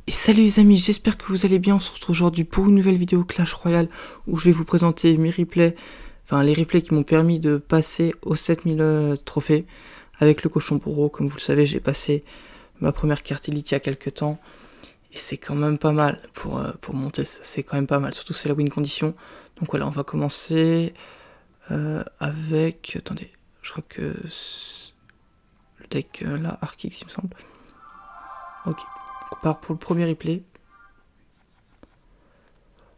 Et salut les amis, j'espère que vous allez bien. On se retrouve aujourd'hui pour une nouvelle vidéo Clash Royale où je vais vous présenter mes replays, enfin les replays qui m'ont permis de passer aux 7000 trophées avec le cochon bourreau. Comme vous le savez, j'ai passé ma première carte Elite il y a quelques temps et c'est quand même pas mal pour monter, c'est quand même pas mal, surtout c'est la win condition. Donc voilà, on va commencer avec, attendez, je crois que le deck là, Arkix il me semble. Ok. On part pour le premier replay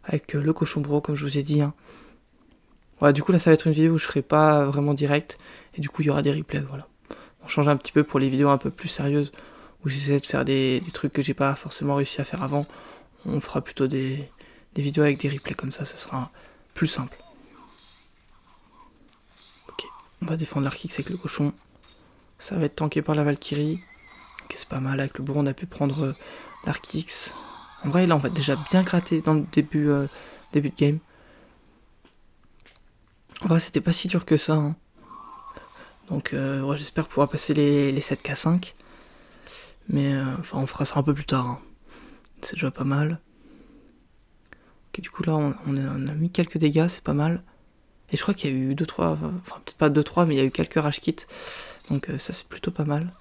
avec le cochon bourreau comme je vous ai dit. Voilà, du coup là ça va être une vidéo où je serai pas vraiment direct et du coup il y aura des replays. Voilà, on change un petit peu pour les vidéos un peu plus sérieuses où j'essaie de faire des trucs que j'ai pas forcément réussi à faire avant. On fera plutôt des vidéos avec des replays comme ça sera plus simple. Ok, on va défendre l'Arkix avec le cochon. Ça va être tanké par la Valkyrie. Ok, c'est pas mal, avec le bourreau on a pu prendre l'Arkix. En vrai là on va déjà bien gratter dans le début de game. En vrai c'était pas si dur que ça. Donc ouais, j'espère pouvoir passer les 7K5. Mais enfin on fera ça un peu plus tard. C'est déjà pas mal. Ok, du coup là on a mis quelques dégâts, c'est pas mal. Et je crois qu'il y a eu 2-3, enfin peut-être pas 2-3 mais il y a eu quelques rage kits. Donc ça c'est plutôt pas mal.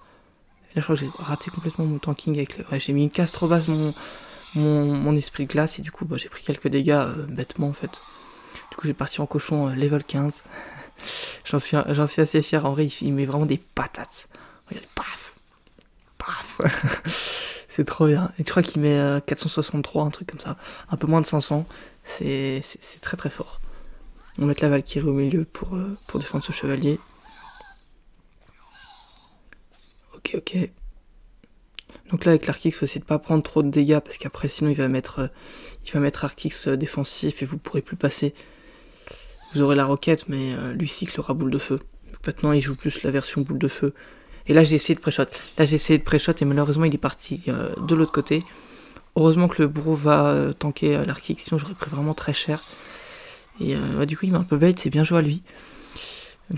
Et là je crois que j'ai raté complètement mon tanking avec le... Ouais, j'ai mis une case trop basse mon esprit de glace et du coup bah, j'ai pris quelques dégâts bêtement en fait. Du coup j'ai parti en cochon level 15. J'en suis assez fier, en vrai il met vraiment des patates. Regardez, paf paf. C'est trop bien. Et je crois qu'il met 463, un truc comme ça. Un peu moins de 500. C'est très très fort. On va mettre la Valkyrie au milieu pour défendre ce chevalier. Ok. Donc là avec l'Arkix, faut essayer de pas prendre trop de dégâts parce qu'après sinon il va mettre Arkix défensif et vous pourrez plus passer. Vous aurez la roquette mais lui cyclera boule de feu. Maintenant il joue plus la version boule de feu. Et là j'ai essayé de pré-shot. Et malheureusement il est parti de l'autre côté. Heureusement que le bourreau va tanker l'Arkix, sinon j'aurais pris vraiment très cher. Et du coup il m'a un peu bait, c'est bien joué à lui.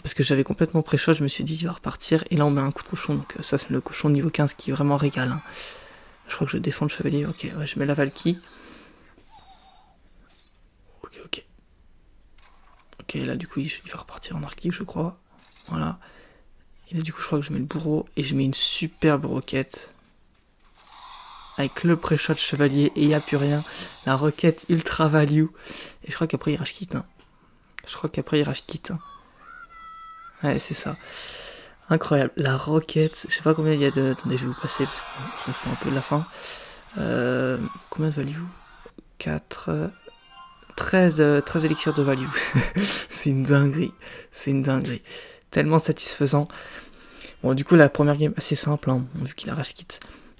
Parce que j'avais complètement pré-shot, je me suis dit il va repartir. Et là on met un coup de cochon, donc ça c'est le cochon niveau 15 qui est vraiment régal. Je crois que je défends le chevalier, ok, ouais, je mets la Valkyrie. Ok, là du coup il va repartir en Arkix je crois. Voilà. Et là du coup je crois que je mets le bourreau et je mets une superbe roquette. Avec le pré-shot chevalier et il n'y a plus rien. La roquette ultra value. Et je crois qu'après il rage kit. Ouais, c'est ça. Incroyable. La roquette. Je sais pas combien il y a de. Attendez, je vais vous passer parce qu'on se fout un peu de la fin. Combien de value 4. 13 élixirs de value. C'est une dinguerie. Tellement satisfaisant. Bon, du coup, la première game assez simple, vu qu'il a rage kit.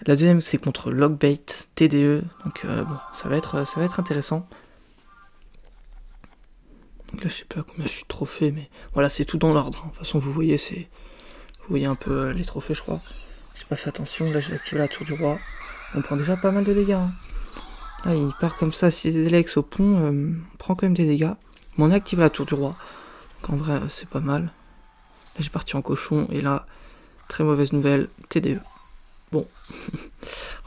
La deuxième c'est contre Lockbait TDE, donc bon, ça va être intéressant. Donc là je sais pas combien je suis trophée, mais voilà c'est tout dans l'ordre. De toute façon vous voyez un peu les trophées je crois. J'ai pas fait attention, là j'ai activé la tour du roi. On prend déjà pas mal de dégâts. Là il part comme ça, 6 Alex au pont, on prend quand même des dégâts. Mais on a activé la tour du roi, donc en vrai c'est pas mal. Là j'ai parti en cochon et là, très mauvaise nouvelle, TDE. Bon,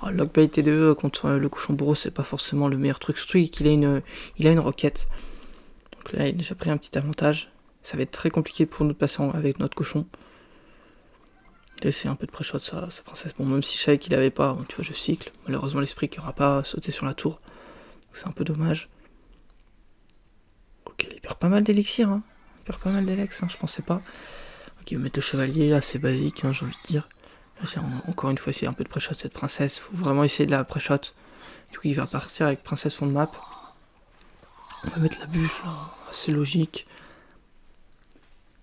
Lockbait TDE contre le cochon bourreau, c'est pas forcément le meilleur truc, surtout qu'il a une roquette. Donc là, il a déjà pris un petit avantage. Ça va être très compliqué pour nous de passer avec notre cochon. Laisser un peu de pré-shot sa princesse. Bon, même si je savais qu'il avait pas, tu vois, je cycle. Malheureusement, l'esprit qui aura pas sauté sur la tour. C'est un peu dommage. Ok, il perd pas mal d'élixir, Il perd pas mal d'élex, je pensais pas. Ok, il va mettre le chevalier, assez basique, j'ai envie de dire. J'ai encore une fois essayé un peu de pré-shot cette princesse. Faut vraiment essayer de la pré-shot. Du coup, il va partir avec princesse fond de map. On va mettre la bûche là, assez logique.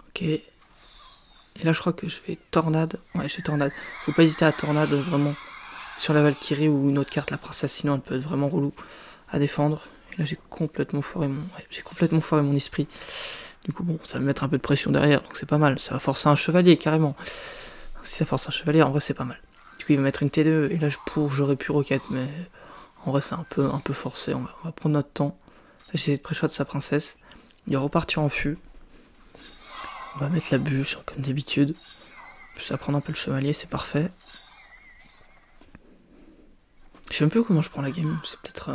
Ok. Et là, je crois que je vais tornade. Ouais, je vais tornade. Faut pas hésiter à tornade vraiment sur la Valkyrie ou une autre carte, la princesse, sinon elle peut être vraiment relou à défendre. Et là, j'ai complètement foiré mon esprit. Du coup, bon, ça va me mettre un peu de pression derrière, donc c'est pas mal. Ça va forcer un chevalier carrément. Si ça force un chevalier, en vrai c'est pas mal. Du coup il va mettre une T2 et là j'aurais pu roquette, mais en vrai c'est un peu forcé. On va prendre notre temps. J'essaie de pré-shot sa princesse. Il va repartir en fût. On va mettre la bûche comme d'habitude. Plus à prendre un peu le chevalier, c'est parfait. Je sais un peu comment je prends la game, c'est peut-être...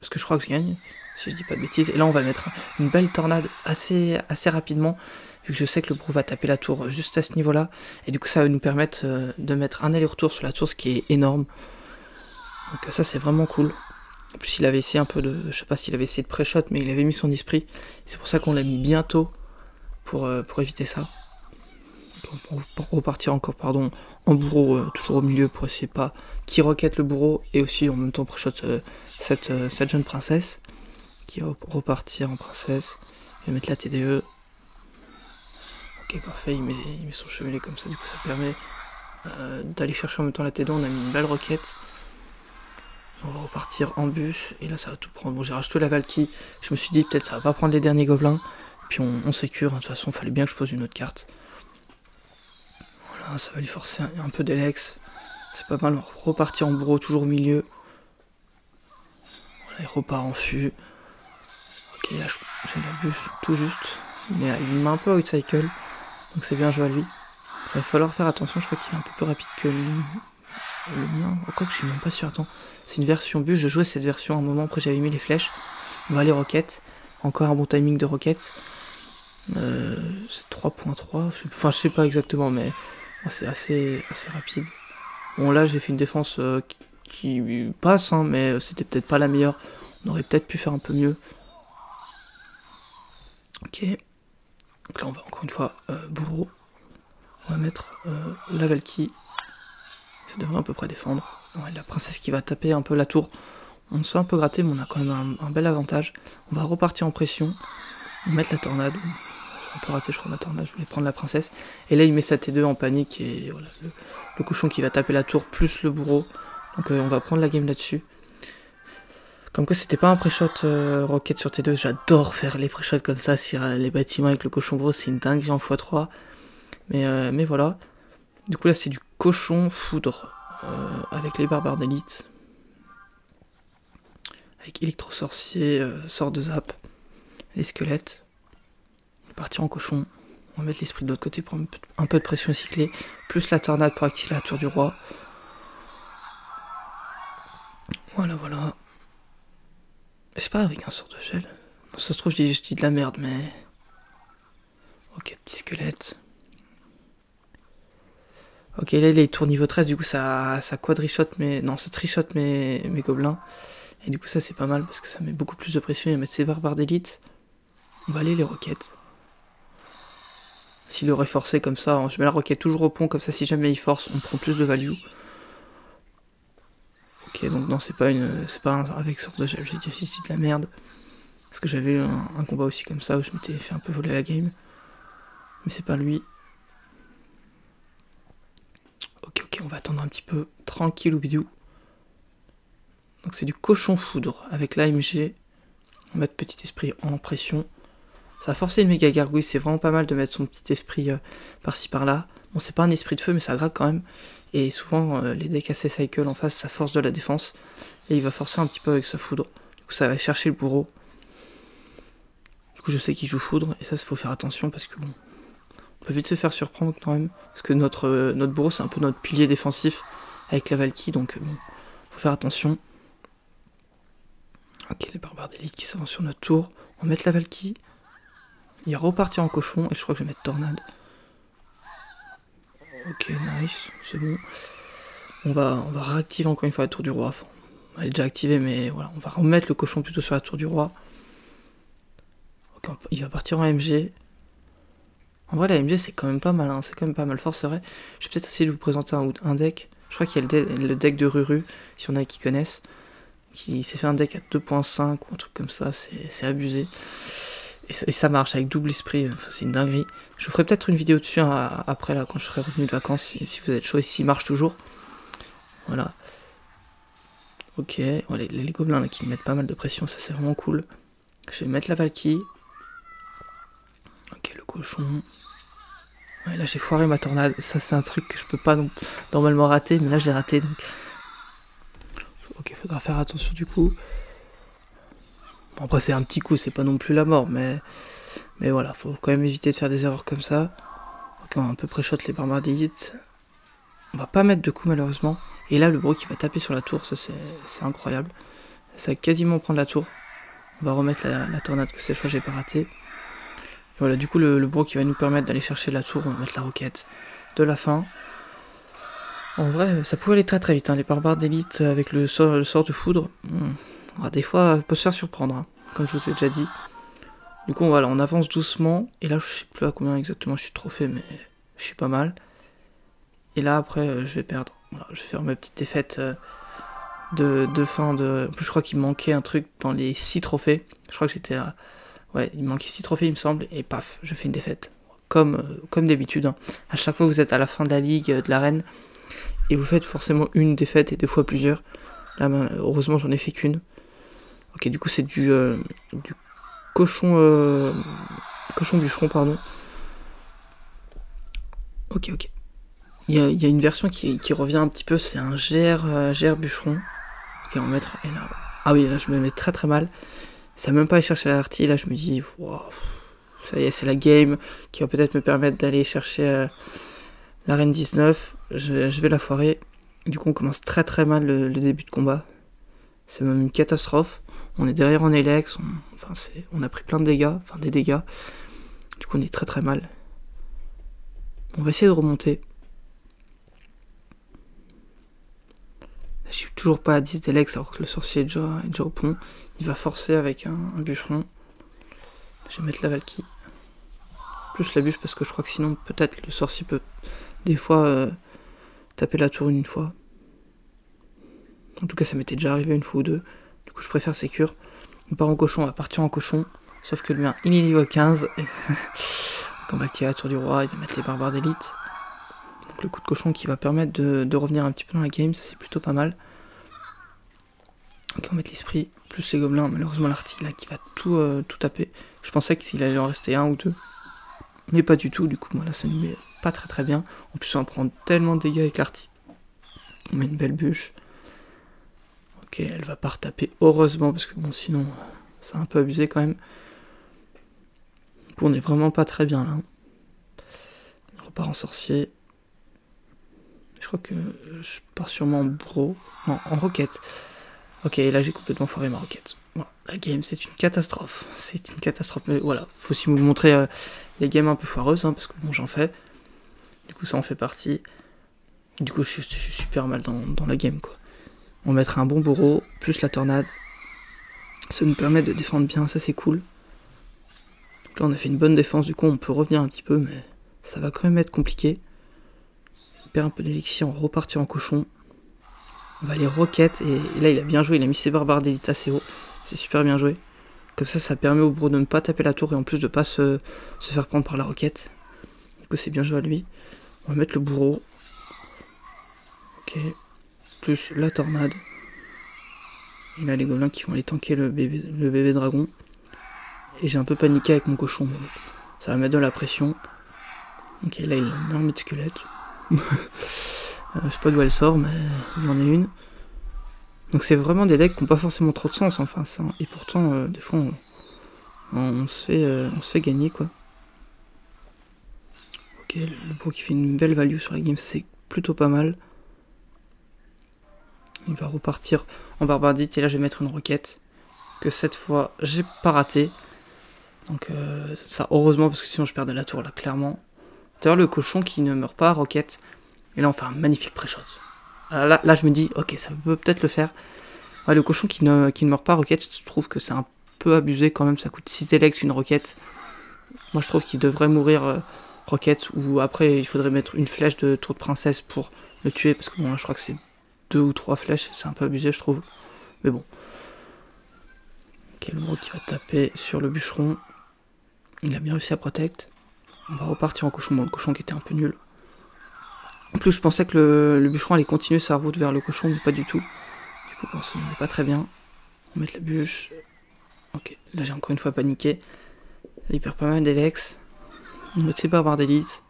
Parce que je crois que je gagne, si je dis pas de bêtises. Et là on va mettre une belle tornade assez rapidement, vu que je sais que le bourreau va taper la tour juste à ce niveau-là. Et du coup ça va nous permettre de mettre un aller-retour sur la tour, ce qui est énorme. Donc ça c'est vraiment cool. En plus il avait essayé un peu de... Je sais pas s'il avait essayé de pré-shot, mais il avait mis son esprit. C'est pour ça qu'on l'a mis bientôt pour éviter ça. Pour repartir encore en bourreau, toujours au milieu, pour essayer pas qui roquette le bourreau, et aussi en même temps pré-shot cette jeune princesse, qui va repartir en princesse. Il va mettre la TDE. Ok, parfait, il met son chevalet comme ça, du coup ça permet d'aller chercher en même temps la TDE. On a mis une belle roquette. On va repartir en bûche, et là ça va tout prendre. Bon, j'ai rajouté la Valkyrie, je me suis dit peut-être ça va pas prendre les derniers gobelins, puis on sécure, hein. De toute façon il fallait bien que je pose une autre carte. Voilà, ça va lui forcer un peu d'Elex, c'est pas mal. On va repartir en bourreau, toujours au milieu. Voilà, il repart en fût. Ok, là j'ai la bûche tout juste, il met un peu outcycle, donc c'est bien joué à lui. Il va falloir faire attention, je crois qu'il est un peu plus rapide que le mien. Quoi que je suis même pas sûr, attends. C'est une version bûche, je jouais cette version à un moment, après j'avais mis les flèches. On va aller roquette. Encore un bon timing de roquette. C'est 3.3, enfin je sais pas exactement, mais c'est assez rapide. Bon là j'ai fait une défense qui passe, hein, mais c'était peut-être pas la meilleure. On aurait peut-être pu faire un peu mieux. Ok. Donc là on va encore une fois bourreau. On va mettre la Valkyrie. Ça devrait à peu près défendre. Ouais, la princesse qui va taper un peu la tour. On se fait un peu gratter, mais on a quand même un bel avantage. On va repartir en pression. On va mettre la tornade. J'ai un peu raté, je crois, ma tornade. Je voulais prendre la princesse. Et là, il met sa T2 en panique. Et voilà, le cochon qui va taper la tour, plus le bourreau. Donc on va prendre la game là-dessus. Comme que c'était pas un pré-shot roquette sur T2. J'adore faire les pré-shots comme ça sur les bâtiments avec le cochon gros. C'est une dinguerie en x3. Mais voilà. Du coup, là, c'est du cochon foudre. Avec les barbares d'élite. Avec électro-sorcier, sort de zap. Les squelettes. On va partir en cochon. On va mettre l'esprit de l'autre côté pour un peu de pression cyclée. Plus la tornade pour activer la tour du roi. Voilà, voilà. C'est pas avec un sort de gel. Non, ça se trouve, je dis de la merde, mais... Ok, petit squelette. Ok, là, il est tour niveau 13, du coup, ça quadri-shot, mais... Non, ça tri-shot mes gobelins. Et du coup, ça, c'est pas mal, parce que ça met beaucoup plus de pression. Il va mettre ses barbares d'élite. On va aller les roquettes. S'il aurait forcé comme ça, je mets la roquette toujours au pont, comme ça, si jamais il force, on prend plus de value. Ok, donc non, c'est pas avec sort de gel, j'ai dit de la merde. Parce que j'avais eu un combat aussi comme ça, où je m'étais fait un peu voler la game. Mais c'est pas lui. Ok, on va attendre un petit peu. Tranquille ou bidou. Donc c'est du cochon foudre avec l'AMG. On va mettre petit esprit en pression. Ça va forcer une méga gargouille, c'est vraiment pas mal de mettre son petit esprit par-ci par-là. Bon, c'est pas un esprit de feu, mais ça gratte quand même. Et souvent, les decks assez cycle en face, ça force de la défense. Et il va forcer un petit peu avec sa foudre. Du coup, ça va chercher le bourreau. Du coup, je sais qu'il joue foudre, et ça, il faut faire attention parce que bon, on peut vite se faire surprendre quand même. Parce que notre bourreau, c'est un peu notre pilier défensif avec la Valkyrie, donc bon, faut faire attention. Ok, les barbares d'élite qui sont sur notre tour. On va mettre la Valkyrie. Il est reparti en cochon, et je crois que je vais mettre tornade. Ok, nice, c'est bon. On va réactiver encore une fois la tour du roi. Enfin, elle est déjà activée, mais voilà, on va remettre le cochon plutôt sur la tour du roi. Ok, il va partir en MG. En vrai, la MG, c'est quand même pas mal, hein, c'est quand même pas mal fort, c'est vrai. Je vais peut-être essayer de vous présenter un deck. Je crois qu'il y a le deck de Ruru, si on a qui connaissent. Qui s'est fait un deck à 2.5 ou un truc comme ça, c'est abusé. Et ça marche avec double esprit, enfin, c'est une dinguerie. Je vous ferai peut-être une vidéo dessus hein, après, là, quand je serai revenu de vacances, si vous êtes chaud et s'il marche toujours. Voilà. Ok, ouais, les gobelins là, qui mettent pas mal de pression, ça c'est vraiment cool. Je vais mettre la Valkyrie. Ok, le cochon. Ouais, là j'ai foiré ma tornade, ça c'est un truc que je peux pas normalement rater, mais là je l'ai raté donc. Ok, faudra faire attention du coup. Bon, après c'est un petit coup, c'est pas non plus la mort, mais voilà, faut quand même éviter de faire des erreurs comme ça. Ok, on va un peu pré-shot les barbares d'élite. On va pas mettre de coup malheureusement. Et là, le bro qui va taper sur la tour, ça c'est incroyable. Ça va quasiment prendre la tour. On va remettre la tornade que cette fois j'ai pas raté. Et voilà, du coup le bro qui va nous permettre d'aller chercher la tour, on va mettre la roquette de la fin. En vrai, ça pouvait aller très très vite, hein. Les barbares d'élite avec le sort de foudre, des fois peut se faire surprendre, hein, comme je vous ai déjà dit. Du coup voilà, on avance doucement, et là je sais plus à combien exactement je suis trophée, mais je suis pas mal. Et là après je vais perdre, voilà, je vais faire ma petite défaite de fin de... En plus je crois qu'il manquait un truc dans les 6 trophées, je crois que j'étais à... Ouais, il manquait 6 trophées il me semble, et paf, je fais une défaite. Comme d'habitude, hein. À chaque fois que vous êtes à la fin de la ligue, de l'arène, et vous faites forcément une défaite et des fois plusieurs. Là, heureusement, j'en ai fait qu'une. Ok, du coup, c'est du cochon... cochon bûcheron, pardon. Ok. Il y a une version qui revient un petit peu, c'est un GR bûcheron. Ok, on va mettre... Et là, ah oui, là, je me mets très très mal. Ça va même pas aller chercher la RT, là, je me dis... Wow, ça y est, c'est la game qui va peut-être me permettre d'aller chercher... l'arène 19, je vais la foirer. Du coup, on commence très très mal le début de combat. C'est même une catastrophe. On est derrière en Elex, on a pris plein de dégâts, enfin des dégâts. Du coup, on est très très mal. On va essayer de remonter. Je suis toujours pas à 10 d'Elex alors que le sorcier est déjà au pont. Il va forcer avec un bûcheron. Je vais mettre la Valkyrie. Plus la bûche parce que je crois que sinon peut-être le sorcier peut des fois taper la tour une fois. En tout cas ça m'était déjà arrivé une fois ou deux. Du coup je préfère sécure. On part en cochon, on va partir en cochon. Sauf que lui il est niveau 15. Donc on va activer la tour du roi, il va mettre les barbares d'élite. Donc le coup de cochon qui va permettre de revenir un petit peu dans la game, c'est plutôt pas mal. Ok, on va mettre l'esprit, plus les gobelins. Malheureusement l'artille là qui va tout taper. Je pensais qu'il allait en rester un ou deux. Mais pas du tout, du coup moi là ça ne met pas très très bien. En plus on prend tellement de dégâts avec l'artille. On met une belle bûche. Ok, elle va pas retaper, heureusement, parce que bon sinon c'est un peu abusé quand même. Du coup on est vraiment pas très bien là. On repart en sorcier. Je crois que je pars sûrement en bourreau. Non, en roquette. Ok, là j'ai complètement foiré ma roquette. Voilà, la game c'est une catastrophe. C'est une catastrophe. Mais voilà, faut aussi vous montrer les games un peu foireuses, hein, parce que bon j'en fais. Du coup ça en fait partie. Du coup je suis super mal dans la game quoi. On mettra un bon bourreau, plus la tornade. Ça nous permet de défendre bien, ça c'est cool. Donc là on a fait une bonne défense, du coup on peut revenir un petit peu, mais ça va quand même être compliqué. On perd un peu d'élixir, on va repartir en cochon. On va aller roquette, et là il a bien joué, il a mis ses barbares d'élite assez haut. C'est super bien joué. Comme ça permet au bourreau de ne pas taper la tour et en plus de pas se faire prendre par la roquette. Du coup c'est bien joué à lui. On va mettre le bourreau. Ok. Plus la tornade. Et là les gobelins qui vont aller tanker le bébé dragon. Et j'ai un peu paniqué avec mon cochon, mais bon, ça va mettre de la pression. Ok, là il a une armée de squelettes. Je sais pas d'où elle sort, mais il en a une. Donc c'est vraiment des decks qui n'ont pas forcément trop de sens, enfin ça. Et pourtant, des fois, on se fait gagner, quoi. Ok, le pro qui fait une belle value sur la game, c'est plutôt pas mal. Il va repartir en barbardite, et là je vais mettre une roquette. Que cette fois, j'ai pas raté. Donc ça, heureusement, parce que sinon je perdais la tour, là, clairement. D'ailleurs, le cochon qui ne meurt pas à roquette. Et là, on fait un magnifique pré-shot. Là, je me dis, ok, ça peut peut-être le faire. Ouais, le cochon qui ne meurt pas à roquette, je trouve que c'est un peu abusé quand même. Ça coûte 6 Elex une roquette. Moi, je trouve qu'il devrait mourir roquette. Ou après, il faudrait mettre une flèche de tour de princesse pour le tuer. Parce que bon, là, je crois que c'est 2 ou 3 flèches. C'est un peu abusé, je trouve. Mais bon. Ok, le gros qui va taper sur le bûcheron. Il a bien réussi à protect. On va repartir en cochon. Bon, le cochon qui était un peu nul. En plus, je pensais que le bûcheron allait continuer sa route vers le cochon, mais pas du tout. Du coup, bon, ça n'est pas très bien. On va mettre la bûche. Ok, là j'ai encore une fois paniqué. Il perd pas mal d'Elex. On va mettre ses barbares d'élite.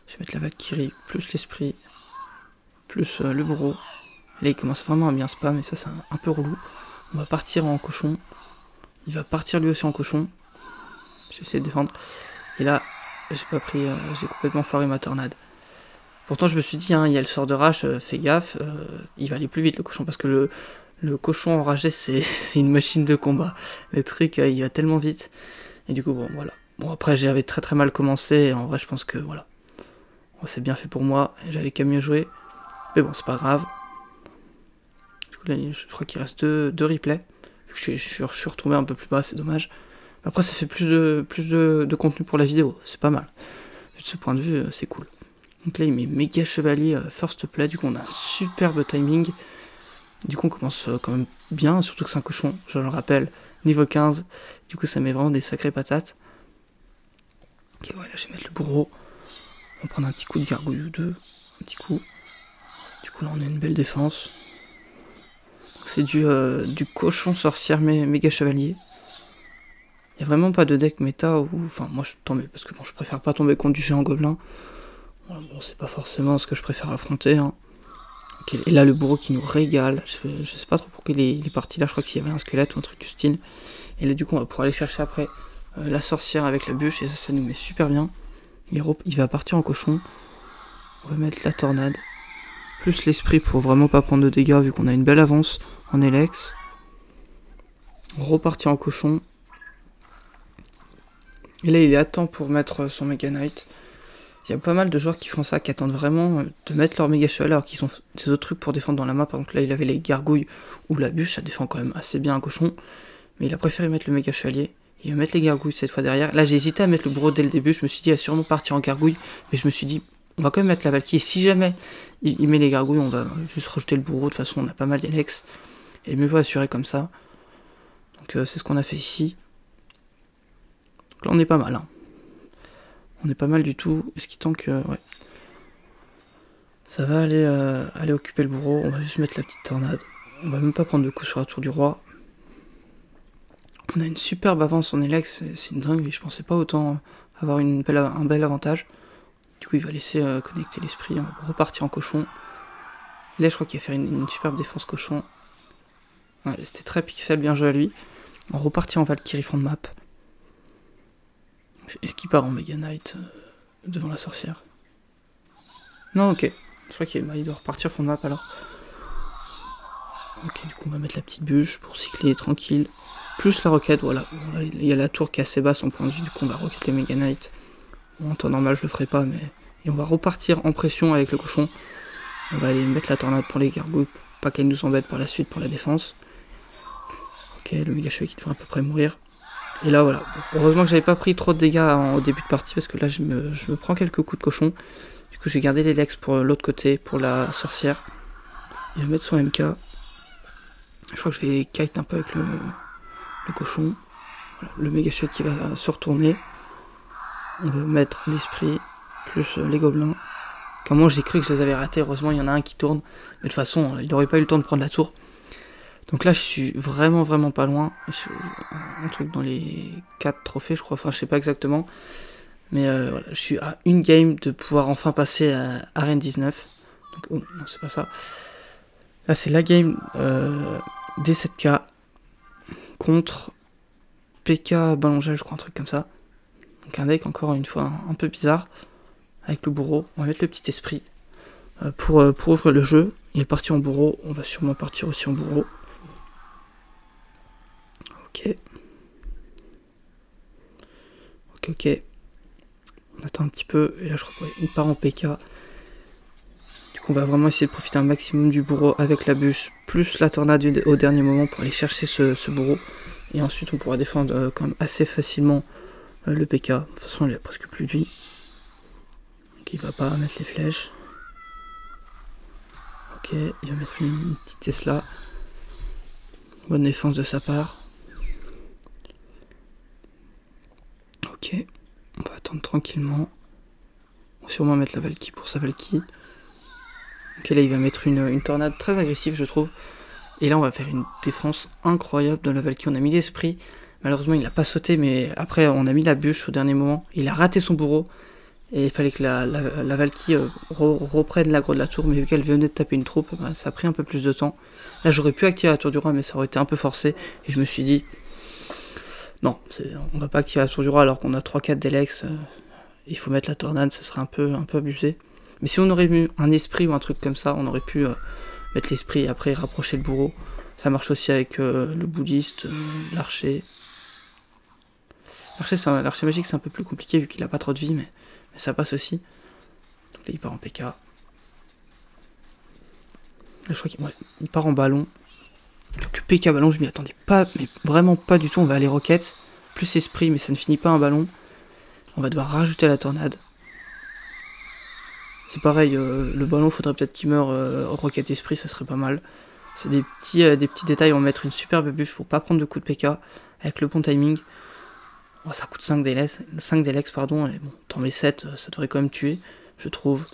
Je vais mettre la Valkyrie, plus l'esprit, plus le bourreau. Là, il commence vraiment à bien spam, et ça, c'est un peu relou. On va partir en cochon. Il va partir lui aussi en cochon. Je vais essayer de défendre. Et là, j'ai pas pris. J'ai complètement foiré ma tornade. Pourtant, je me suis dit, hein, il y a le sort de rage, fais gaffe, il va aller plus vite le cochon, parce que le cochon enragé, c'est une machine de combat. Le truc, il va tellement vite. Et du coup, bon, voilà. Bon, après, j'avais très très mal commencé, et en vrai, je pense que, voilà. Bon, c'est bien fait pour moi, j'avais qu'à mieux jouer. Mais bon, c'est pas grave. Du coup, là, je crois qu'il reste deux replays. Vu que je suis retombé un peu plus bas, c'est dommage. Après, ça fait plus de contenu pour la vidéo, c'est pas mal. Vu de ce point de vue, c'est cool. Donc là, il met méga chevalier first play. Du coup, on a un superbe timing. Du coup, on commence quand même bien, surtout que c'est un cochon, je le rappelle, niveau 15. Du coup, ça met vraiment des sacrées patates. Ok, voilà, je vais mettre le bourreau. On va prendre un petit coup de gargouille ou deux. Un petit coup. Du coup, là, on a une belle défense. C'est du cochon sorcière méga chevalier. Il n'y a vraiment pas de deck méta où... Enfin, moi, je tombe parce que bon, je préfère pas tomber contre du géant gobelin. Bon, c'est pas forcément ce que je préfère affronter. Hein. Okay, et là, le bourreau qui nous régale. Je sais pas trop pourquoi il est parti là. Je crois qu'il y avait un squelette ou un truc du style. Et là, du coup, on va pouvoir aller chercher après la sorcière avec la bûche. Et ça nous met super bien. Il va partir en cochon. On va mettre la tornade. Plus l'esprit pour vraiment pas prendre de dégâts vu qu'on a une belle avance en Elex. On repartit en cochon. Et là, il est à temps pour mettre son Mega Knight. Il y a pas mal de joueurs qui font ça, qui attendent vraiment de mettre leur méga cheval alors qu'ils ont des autres trucs pour défendre dans la map. Par exemple, là, il avait les gargouilles ou la bûche, ça défend quand même assez bien un cochon. Mais il a préféré mettre le méga chevalier. Il va mettre les gargouilles cette fois derrière. Là, j'ai hésité à mettre le bourreau dès le début. Je me suis dit, il va sûrement partir en gargouille. Mais je me suis dit, on va quand même mettre la Valkyrie. Et si jamais il met les gargouilles, on va juste rejeter le bourreau. De toute façon, on a pas mal d'Elex. Et mieux vaut assurer comme ça. Donc, c'est ce qu'on a fait ici. Donc là, on est pas mal, hein. On est pas mal du tout. Est-ce qu'il tank ouais. Ça va aller occuper le bourreau. On va juste mettre la petite tornade. On va même pas prendre de coups sur la tour du roi. On a une superbe avance en Elex. C'est une dingue. Je pensais pas autant avoir un bel avantage. Du coup, il va laisser connecter l'esprit. On va repartir en cochon. Et là, je crois qu'il va faire une superbe défense cochon. Ouais, c'était très pixel. Bien joué à lui. On repartit en Valkyrie front de map. Est-ce qu'il part en Mega Knight devant la sorcière? Non, ok. Je crois qu'il doit repartir fond de map alors. Ok, du coup on va mettre la petite bûche pour cycler tranquille. Plus la roquette, voilà. Bon, là, il y a la tour qui est assez basse en point de vue, du coup on va roqueter le Mega Knight. Bon, en temps normal je le ferai pas, mais... Et on va repartir en pression avec le cochon. On va aller mettre la tornade pour les gargouilles, pour pas qu'elle nous embête par la suite pour la défense. Ok, le méga chevalier qui devrait à peu près mourir. Et là voilà, bon, heureusement que j'avais pas pris trop de dégâts au début de partie parce que là je me prends quelques coups de cochon. Du coup j'ai gardé les Lex pour l'autre côté, pour la sorcière. Il va mettre son MK. Je crois que je vais kite un peu avec le cochon. Voilà, le méga chevalier qui va se retourner. On va mettre l'esprit plus les gobelins. Comment j'ai cru que je les avais ratés, heureusement il y en a un qui tourne. Mais de toute façon il n'aurait pas eu le temps de prendre la tour. Donc là je suis vraiment pas loin. Un truc dans les 4 trophées je crois, enfin je sais pas exactement. Mais voilà, je suis à une game de pouvoir enfin passer à Arène 19. Donc, oh, non c'est pas ça. Là c'est la game des 7K contre PK Ballongel je crois, un truc comme ça. Donc un deck encore une fois un peu bizarre. Avec le bourreau, on va mettre le petit esprit pour ouvrir le jeu. Il est parti en bourreau, on va sûrement partir aussi en bourreau. Ok. On attend un petit peu, et là je crois qu'il part en PK. Du coup on va vraiment essayer de profiter un maximum du bourreau avec la bûche, plus la tornade au dernier moment pour aller chercher ce bourreau. Et ensuite on pourra défendre quand même assez facilement le PK. De toute façon il a presque plus de vie. Donc il va pas mettre les flèches. Ok, il va mettre une petite Tesla. Bonne défense de sa part. Ok, on va attendre tranquillement. On va sûrement mettre la Valkyrie pour sa Valkyrie. Ok, là il va mettre une tornade très agressive je trouve. Et là on va faire une défense incroyable de la Valkyrie. On a mis l'esprit. Malheureusement il n'a pas sauté, mais après on a mis la bûche au dernier moment. Il a raté son bourreau. Et il fallait que la Valkyrie reprenne l'aggro de la tour. Mais vu qu'elle venait de taper une troupe, bah, ça a pris un peu plus de temps. Là j'aurais pu activer la tour du roi, mais ça aurait été un peu forcé. Et je me suis dit... Non, on va pas activer la tour du roi alors qu'on a 3-4 d'Elex. Il faut mettre la tornade, ça serait un peu abusé. Mais si on aurait eu un esprit ou un truc comme ça, on aurait pu mettre l'esprit et après rapprocher le bourreau. Ça marche aussi avec le bouddhiste, l'archer. L'archer magique, c'est un peu plus compliqué vu qu'il a pas trop de vie, mais ça passe aussi. Donc là, il part en PK. Là, je crois qu'il part en ballon. Donc PK ballon, je m'y attendais pas, mais vraiment pas du tout. On va aller roquette, plus esprit, mais ça ne finit pas un ballon. On va devoir rajouter la tornade. C'est pareil, le ballon, faudrait peut-être qu'il meure roquette esprit, ça serait pas mal. C'est des petits détails, on va mettre une superbe bûche pour pas prendre de coups de PK avec le bon timing. Oh, ça coûte 5 Delex, pardon, et bon, t'en mets 7, ça devrait quand même tuer, je trouve.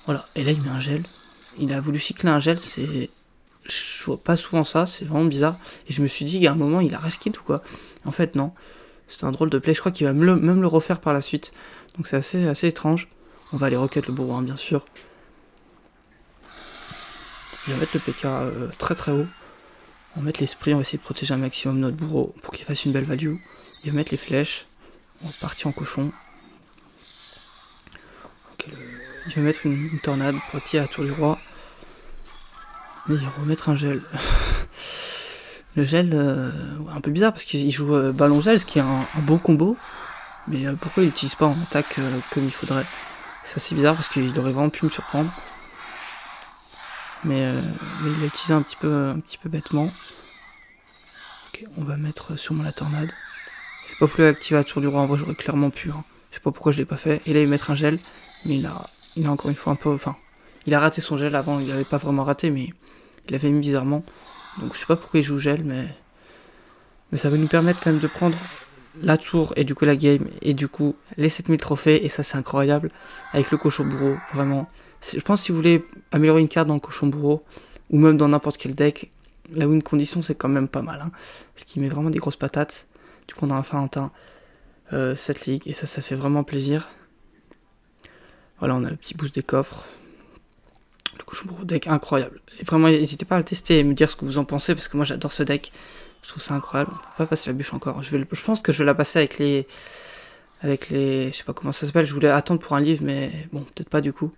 Voilà, et là il met un gel. Il a voulu cycler un gel, je vois pas souvent ça, c'est vraiment bizarre. Et je me suis dit, il y a un moment, il a rage quit ou quoi. En fait, non. C'est un drôle de play, je crois qu'il va même le refaire par la suite. Donc c'est assez étrange. On va aller rocket le bourreau, hein, bien sûr. Je vais mettre le PK très très haut. On va mettre l'esprit, on va essayer de protéger un maximum notre bourreau pour qu'il fasse une belle value. Il va mettre les flèches. On va partir en cochon. Okay, il va mettre une tornade pour activer la tour du roi. Et il va remettre un gel. Le gel, un peu bizarre parce qu'il joue ballon gel, ce qui est un bon combo. Mais pourquoi il l'utilise pas en attaque comme il faudrait? C'est assez bizarre parce qu'il aurait vraiment pu me surprendre. Mais il l'a utilisé un petit peu bêtement. Ok, on va mettre sûrement la tornade. J'ai pas voulu activer la tour du roi, en vrai j'aurais clairement pu. Hein. Je sais pas pourquoi je l'ai pas fait. Et là il va mettre un gel, mais il a encore une fois un peu... Enfin, il a raté son gel avant, il avait pas vraiment raté, mais il l'avait mis bizarrement. Donc je sais pas pourquoi il joue gel, mais ça va nous permettre quand même de prendre la tour et du coup la game et du coup les 7000 trophées. Et ça c'est incroyable avec le cochon bourreau, vraiment. Je pense que si vous voulez améliorer une carte dans le cochon bourreau ou même dans n'importe quel deck, la win condition c'est quand même pas mal. Hein, parce qu'il met vraiment des grosses patates. Du coup on a un Valentin cette ligue et ça fait vraiment plaisir. Voilà, on a le petit boost des coffres. Le cochon bourreau deck incroyable. Et vraiment n'hésitez pas à le tester et me dire ce que vous en pensez parce que moi j'adore ce deck. Je trouve ça incroyable. On peut pas passer la bûche encore. Je pense que je vais la passer avec les... je sais pas comment ça s'appelle. Je voulais attendre pour un livre mais bon peut-être pas du coup.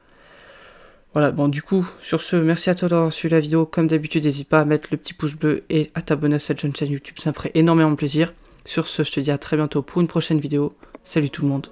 Voilà, bon du coup, sur ce, merci à toi d'avoir suivi la vidéo. Comme d'habitude, n'hésite pas à mettre le petit pouce bleu et à t'abonner à cette jeune chaîne YouTube, ça me ferait énormément plaisir. Sur ce, je te dis à très bientôt pour une prochaine vidéo. Salut tout le monde.